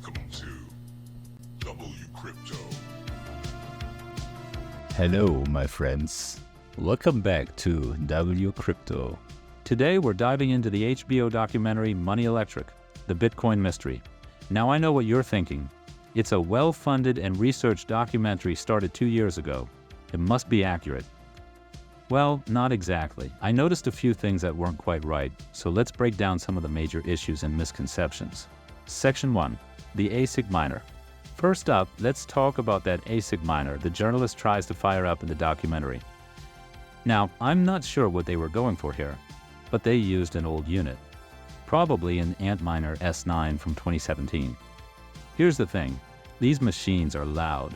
Welcome to WCrypto. Hello, my friends. Welcome back to WCrypto. Today, we're diving into the HBO documentary Money Electric, The Bitcoin Mystery. Now, I know what you're thinking. It's a well-funded and researched documentary started 2 years ago. It must be accurate. Well, not exactly. I noticed a few things that weren't quite right, so let's break down some of the major issues and misconceptions. Section 1. The ASC Miner. First up, let's talk about that ASC Miner the journalist tries to fire up in the documentary. Now, I'm not sure what they were going for here, but they used an old unit, probably an Antminer S9 from 2017. Here's the thing, these machines are loud.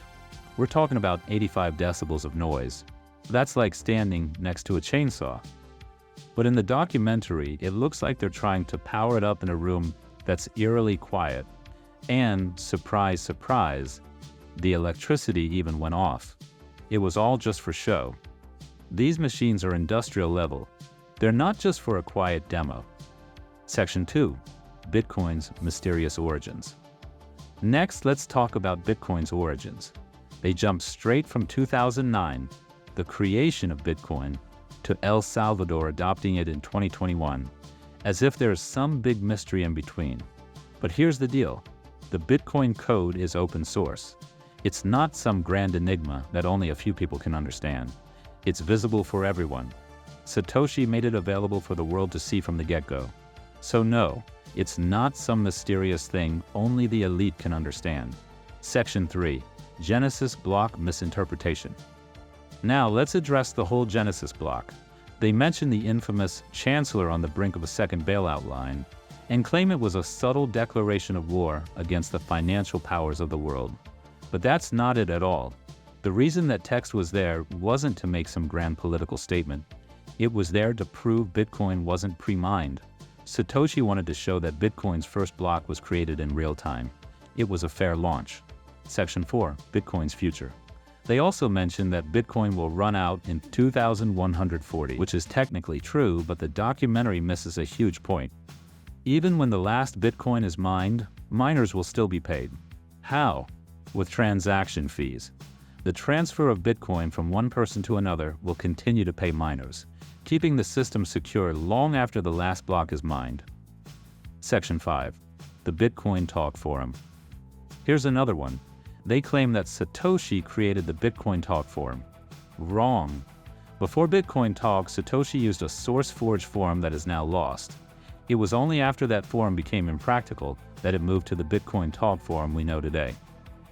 We're talking about 85 decibels of noise. That's like standing next to a chainsaw. But in the documentary, it looks like they're trying to power it up in a room that's eerily quiet. And, surprise, surprise, the electricity even went off. It was all just for show. These machines are industrial level. They're not just for a quiet demo. Section 2. Bitcoin's mysterious origins. Next, let's talk about Bitcoin's origins. They jump straight from 2009, the creation of Bitcoin, to El Salvador adopting it in 2021, as if there's some big mystery in between. But here's the deal. The Bitcoin code is open source. It's not some grand enigma that only a few people can understand. It's visible for everyone. Satoshi made it available for the world to see from the get-go. So no, it's not some mysterious thing only the elite can understand. Section 3. Genesis Block Misinterpretation. Now let's address the whole Genesis block. They mention the infamous chancellor on the brink of a second bailout line and claim it was a subtle declaration of war against the financial powers of the world. But that's not it at all. The reason that text was there wasn't to make some grand political statement. It was there to prove Bitcoin wasn't pre-mined. Satoshi wanted to show that Bitcoin's first block was created in real time. It was a fair launch. Section 4. Bitcoin's future. They also mention that Bitcoin will run out in 2140, which is technically true, but the documentary misses a huge point. Even when the last Bitcoin is mined, miners will still be paid. How? With transaction fees. The transfer of Bitcoin from one person to another will continue to pay miners, keeping the system secure long after the last block is mined. Section 5. The Bitcoin Talk Forum. Here's another one. They claim that Satoshi created the Bitcoin Talk forum. Wrong. Before Bitcoin Talk, Satoshi used a SourceForge forum that is now lost. It was only after that forum became impractical that it moved to the Bitcoin Talk forum we know today.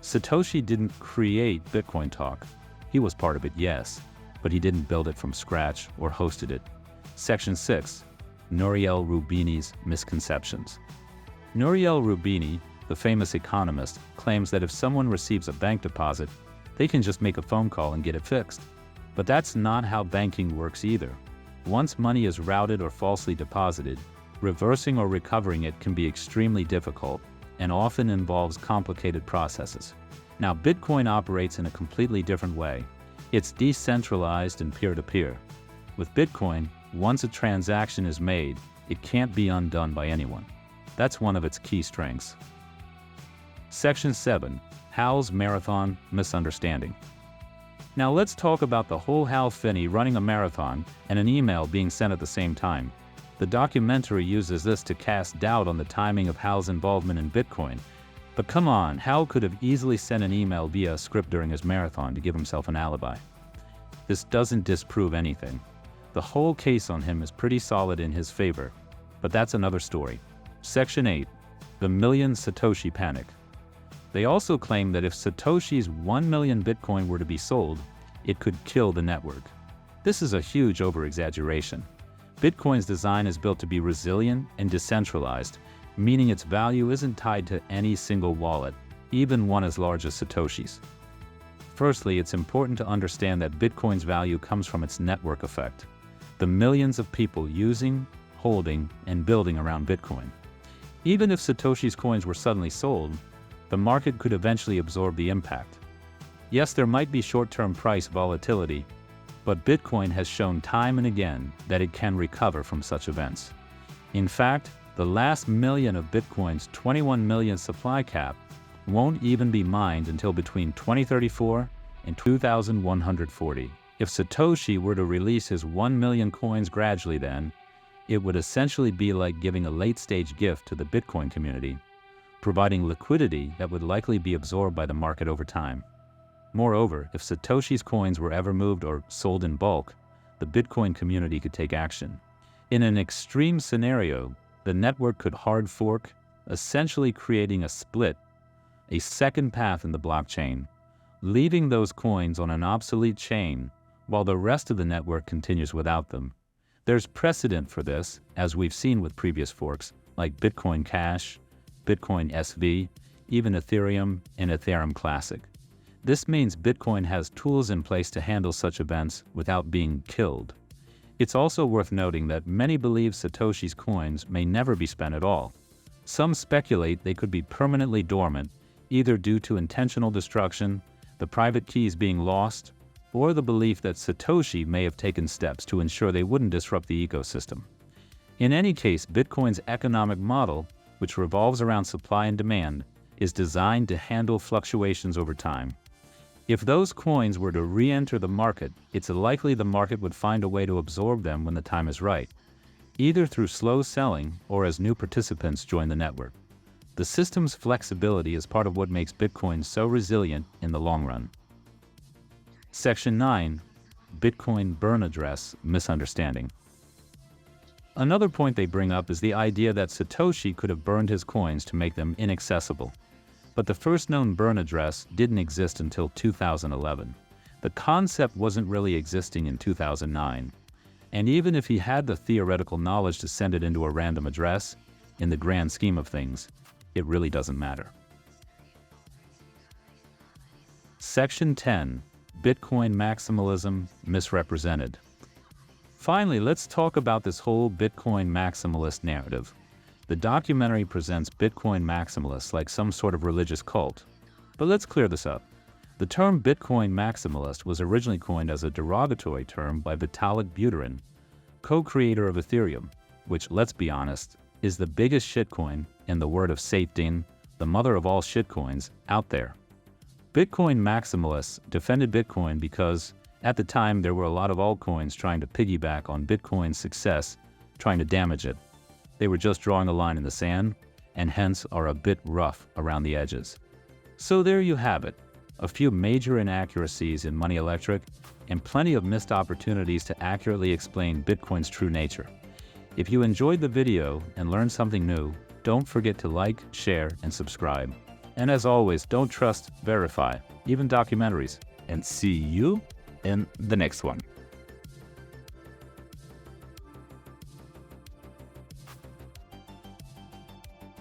Satoshi didn't create Bitcoin Talk. He was part of it, yes, but he didn't build it from scratch or hosted it. Section 6. Noel Rubini's Misconceptions. Noel Rubini, the famous economist, claims that if someone receives a bank deposit, they can just make a phone call and get it fixed. But that's not how banking works either. Once money is routed or falsely deposited, reversing or recovering it can be extremely difficult and often involves complicated processes. Now, Bitcoin operates in a completely different way. It's decentralized and peer-to-peer. With Bitcoin, once a transaction is made, it can't be undone by anyone. That's one of its key strengths. Section 7. Hal's Marathon Misunderstanding. Now let's talk about the whole Hal Finney running a marathon and an email being sent at the same time. The documentary uses this to cast doubt on the timing of Hal's involvement in Bitcoin. But come on, Hal could have easily sent an email via a script during his marathon to give himself an alibi. This doesn't disprove anything. The whole case on him is pretty solid in his favor, but that's another story. Section 8. The Million Satoshi Panic. They also claim that if Satoshi's 1 million Bitcoin were to be sold, it could kill the network. This is a huge over-exaggeration. Bitcoin's design is built to be resilient and decentralized, meaning its value isn't tied to any single wallet, even one as large as Satoshi's. Firstly, it's important to understand that Bitcoin's value comes from its network effect, the millions of people using, holding, and building around Bitcoin. Even if Satoshi's coins were suddenly sold, the market could eventually absorb the impact. Yes, there might be short-term price volatility, but Bitcoin has shown time and again that it can recover from such events. In fact, The last million of Bitcoin's 21 million supply cap won't even be mined until between 2034 and 2140. If Satoshi were to release his 1 million coins gradually then, it would essentially be like giving a late-stage gift to the Bitcoin community, providing liquidity that would likely be absorbed by the market over time. Moreover, if Satoshi's coins were ever moved or sold in bulk, the Bitcoin community could take action. In an extreme scenario, the network could hard fork, essentially creating a split, a second path in the blockchain, leaving those coins on an obsolete chain while the rest of the network continues without them. There's precedent for this, as we've seen with previous forks like Bitcoin Cash, Bitcoin SV, even Ethereum and Ethereum Classic. This means Bitcoin has tools in place to handle such events without being killed. It's also worth noting that many believe Satoshi's coins may never be spent at all. Some speculate they could be permanently dormant, either due to intentional destruction, the private keys being lost, or the belief that Satoshi may have taken steps to ensure they wouldn't disrupt the ecosystem. In any case, Bitcoin's economic model, which revolves around supply and demand, is designed to handle fluctuations over time. If those coins were to re-enter the market, it's likely the market would find a way to absorb them when the time is right, either through slow selling or as new participants join the network. The system's flexibility is part of what makes Bitcoin so resilient in the long run. Section 9. Bitcoin Burn Address Misunderstanding. Another point they bring up is the idea that Satoshi could have burned his coins to make them inaccessible. But the first known burn address didn't exist until 2011. The concept wasn't really existing in 2009. And even if he had the theoretical knowledge to send it into a random address, in the grand scheme of things, it really doesn't matter. Section 10. Bitcoin Maximalism Misrepresented. Finally, let's talk about this whole Bitcoin maximalist narrative. The documentary presents Bitcoin maximalists like some sort of religious cult. But let's clear this up. The term Bitcoin maximalist was originally coined as a derogatory term by Vitalik Buterin, co-creator of Ethereum, which, let's be honest, is the biggest shitcoin, in the word of Satan, the mother of all shitcoins, out there. Bitcoin maximalists defended Bitcoin because, at the time, there were a lot of altcoins trying to piggyback on Bitcoin's success, trying to damage it. They were just drawing a line in the sand, and hence are a bit rough around the edges. So there you have it, a few major inaccuracies in Money Electric, and plenty of missed opportunities to accurately explain Bitcoin's true nature. If you enjoyed the video and learned something new, don't forget to like, share, and subscribe. And as always, don't trust, verify, even documentaries. And see you in the next one.